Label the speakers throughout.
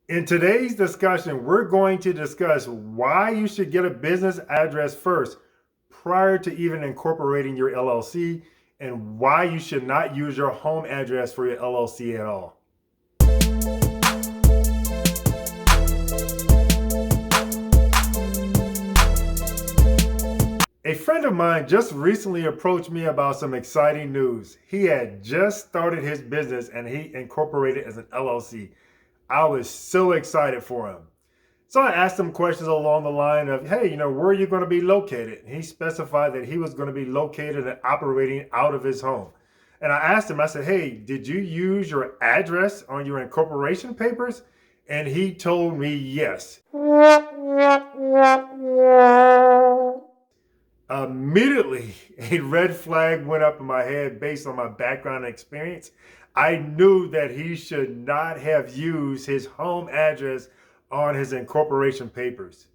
Speaker 1: In today's discussion, we're going to discuss why you should get a business address first prior to even incorporating your LLC and why you should not use your home address for your LLC at all. A friend of mine just recently approached me about some exciting news. He had just started his business and he incorporated as an LLC. I was so excited for him. So I asked him questions along the line of, hey, where are you going to be located? He specified that he was going to be located and operating out of his home. And I asked him, I said, hey, did you use your address on your incorporation papers? And he told me yes. Immediately, a red flag went up in my head based on my background and experience. I knew that he should not have used his home address on his incorporation papers.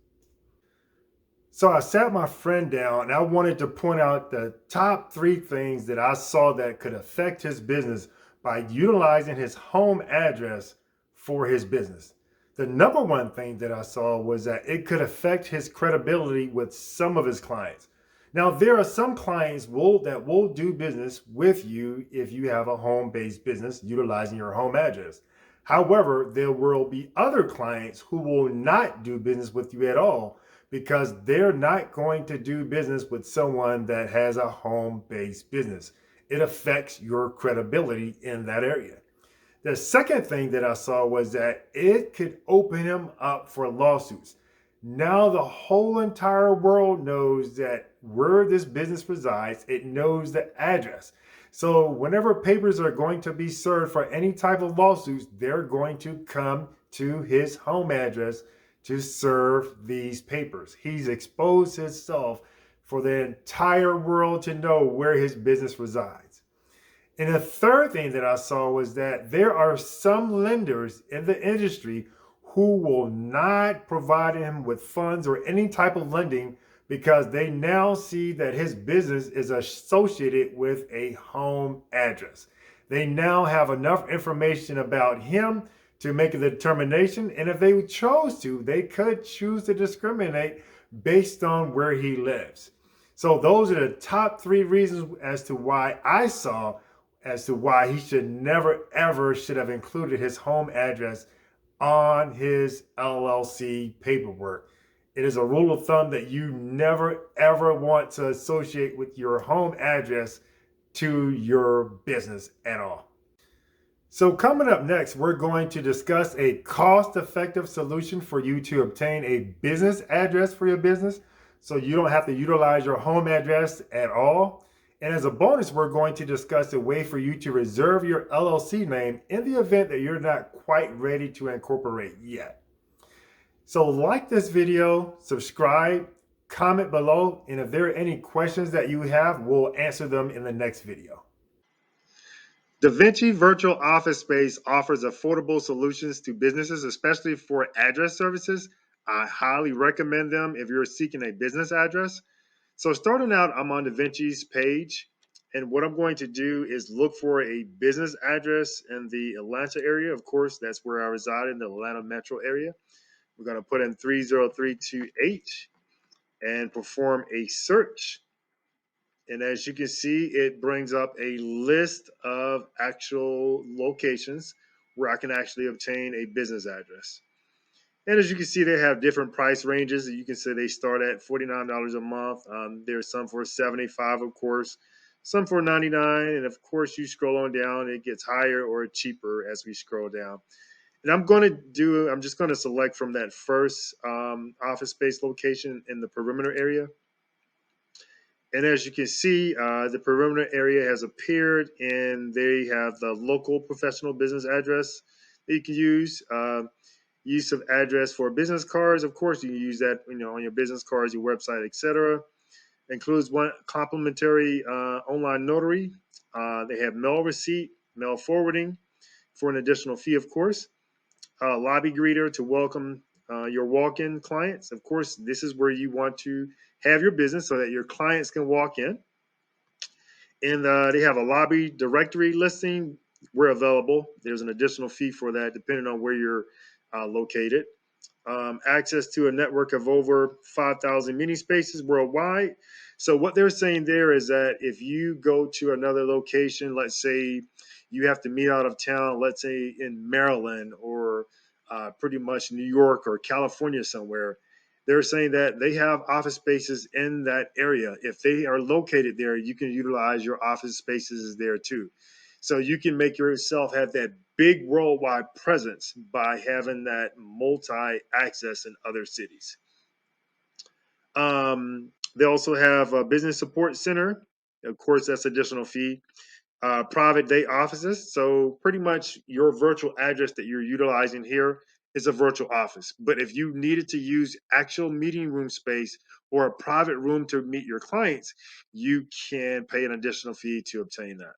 Speaker 1: So I sat my friend down and I wanted to point out the top 3 things that I saw that could affect his business by utilizing his home address for his business. The number one thing that I saw was that it could affect his credibility with some of his clients. Now, there are some clients that will do business with you if you have a home-based business utilizing your home address. However, there will be other clients who will not do business with you at all because they're not going to do business with someone that has a home-based business. It affects your credibility in that area. The second thing that I saw was that it could open him up for lawsuits. Now the whole entire world knows that where this business resides, it knows the address. So whenever papers are going to be served for any type of lawsuits, they're going to come to his home address to serve these papers. He's exposed himself for the entire world to know where his business resides. And the third thing that I saw was that there are some lenders in the industry who will not provide him with funds or any type of lending because they now see that his business is associated with a home address. They now have enough information about him to make a determination, and if they chose to, they could choose to discriminate based on where he lives. So those are the top 3 reasons as to why I saw as to why he should never ever should have included his home address on his LLC paperwork. It is a rule of thumb that you never ever want to associate with your home address to your business at all. So coming up next, we're going to discuss a cost-effective solution for you to obtain a business address for your business so you don't have to utilize your home address at all. And as a bonus, we're going to discuss a way for you to reserve your LLC name in the event that you're not quite ready to incorporate yet. So like this video, subscribe, comment below, and if there are any questions that you have, we'll answer them in the next video. DaVinci Virtual Office Space offers affordable solutions to businesses, especially for address services. I highly recommend them if you're seeking a business address. So starting out, I'm on DaVinci's page, and what I'm going to do is look for a business address in the Atlanta area. Of course, that's where I reside, in the Atlanta metro area. We're going to put in 30328 and perform a search. And as you can see, it brings up a list of actual locations where I can actually obtain a business address. And as you can see, they have different price ranges. You can say they start at $49 a month. There's some for $75, of course, some for $99. And of course, you scroll on down, it gets higher or cheaper as we scroll down. And I'm just going to select from that first office space location in the perimeter area. And as you can see, the perimeter area has appeared, and they have the local professional business address that you can use. Use of address for business cards. Of course, you can use that, on your business cards, your website, etc. Includes one complimentary online notary. They have mail receipt, mail forwarding for an additional fee, of course. Lobby greeter to welcome your walk-in clients. Of course, this is where you want to have your business so that your clients can walk in. And they have a lobby directory listing where available. There's an additional fee for that depending on where you're located. Access to a network of over 5,000 meeting spaces worldwide. So, what they're saying there is that if you go to another location, let's say you have to meet out of town, let's say in Maryland or pretty much New York or California somewhere, they're saying that they have office spaces in that area. If they are located there, you can utilize your office spaces there too. So you can make yourself have that big worldwide presence by having that multi access in other cities. They also have a business support center. Of course, that's additional fee. Private day offices. So pretty much your virtual address that you're utilizing here is a virtual office. But if you needed to use actual meeting room space or a private room to meet your clients, you can pay an additional fee to obtain that.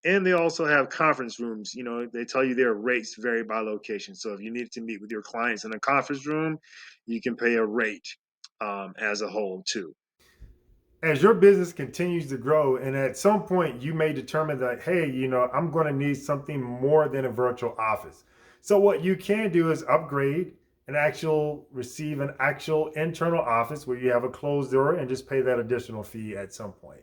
Speaker 1: And they also have conference rooms. You know, they tell you their rates vary by location. So if you need to meet with your clients in a conference room, you can pay a rate as a whole too. As your business continues to grow, and at some point you may determine that, hey, I'm going to need something more than a virtual office. So what you can do is upgrade receive an actual internal office where you have a closed door and just pay that additional fee at some point.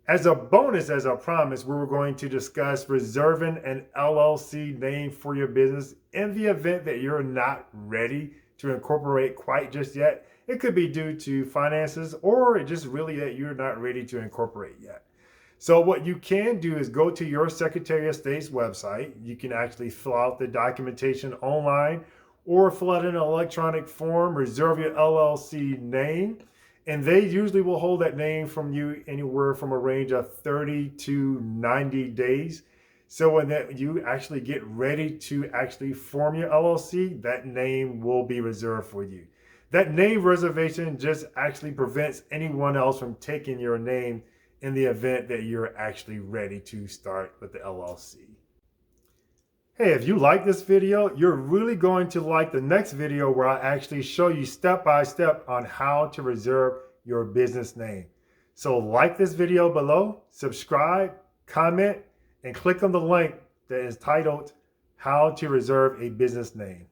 Speaker 1: As a bonus, as I promised, we were going to discuss reserving an LLC name for your business in the event that you're not ready to incorporate quite just yet. It could be due to finances or just really that you're not ready to incorporate yet. So what you can do is go to your Secretary of State's website. You can actually fill out the documentation online or fill out an electronic form, reserve your LLC name, and they usually will hold that name from you anywhere from a range of 30 to 90 days. So when you actually get ready to actually form your LLC, that name will be reserved for you. That name reservation just actually prevents anyone else from taking your name in the event that you're actually ready to start with the LLC. Hey, if you like this video, you're really going to like the next video where I actually show you step by step on how to reserve your business name. So like this video below, subscribe, comment, and click on the link that is titled How to Reserve a Business Name.